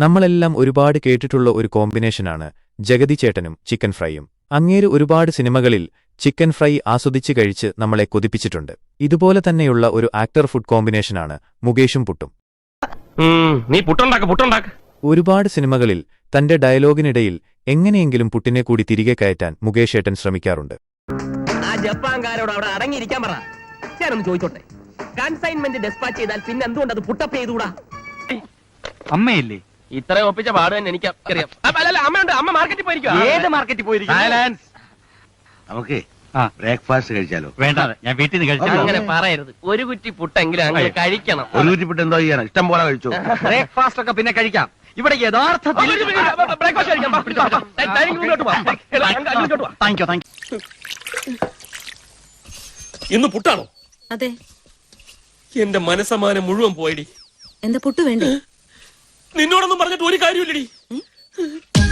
നമ്മളെല്ലാം ഒരുപാട് കേട്ടിട്ടുള്ള ഒരു കോമ്പിനേഷനാണ് ജഗതി ചേട്ടനും ചിക്കൻ ഫ്രൈയും. അങ്ങേര് ഒരുപാട് സിനിമകളിൽ ചിക്കൻ ഫ്രൈ ആസ്വദിച്ച് കഴിച്ച് നമ്മളെ കൊതിപ്പിച്ചിട്ടുണ്ട്. ഇതുപോലെ തന്നെയുള്ള ഒരു ആക്ടർ ഫുഡ് കോമ്പിനേഷനാണ് മുകേഷും പുട്ടും. നീ പുട്ടുണ്ടാക്ക. ഒരുപാട് സിനിമകളിൽ തന്റെ ഡയലോഗിനിടയിൽ എങ്ങനെയെങ്കിലും പുട്ടിനെ കൂടി തിരികെ കയറ്റാൻ മുകേഷ് ഏട്ടൻ ശ്രമിക്കാറുണ്ട്. ആ ജപ്പാൻകാരോട് അവിടെ അടങ്ങിയിരിക്കാൻ പറ. ഞാനൊന്ന് ചോദിച്ചോട്ടെ, കൺസൈൻമെന്റ് ഡെസ്പാച്ച് ചെയ്താൽ പിന്നെ എന്തുകൊണ്ട് അത് പുട്ടപ്പ് ചെയ്തുകൂടാ? അമ്മയില്ലേ? ഇത്രയും ഒപ്പിച്ച പാട് തന്നെ എനിക്ക് അറിയാം. അമ്മയുണ്ട്, അമ്മ മാർക്കറ്റിൽ പോയിരിക്കും. ഏത് മാർക്കറ്റിൽ പോയിരിക്കും? നമുക്ക് ബ്രേക്ക്ഫാസ്റ്റ് കഴിച്ചാലോ? വേണ്ട, ഞാൻ വീട്ടിൽ നിന്ന് കഴിച്ചു. അങ്ങനെ പറയരുത്. ഒരു കുറ്റി പുട്ടെങ്കിലും അങ്ങനെ കഴിക്കണം. ഒരു കുറ്റിപ്പിട്ട് എന്തോ ചെയ്യാനാ? ഇഷ്ടം പോലെ കഴിച്ചു. ബ്രേക്ക്ഫാസ്റ്റ് ഒക്കെ പിന്നെ കഴിക്കാം. ഇവിടെ യഥാർത്ഥത്തിൽ ബ്രേക്ക്ഫാസ്റ്റ് കഴിക്കാം. Thank you. ഇന്ന് പുട്ടാണോ? അതെ. എന്റെ മനസ്സമാനം മുഴുവൻ പോയടി. എന്താ പുട്ട് വേണ്ടേ? നിന്നോടൊന്നും പറഞ്ഞിട്ട് ഒരു കാര്യമില്ലടി.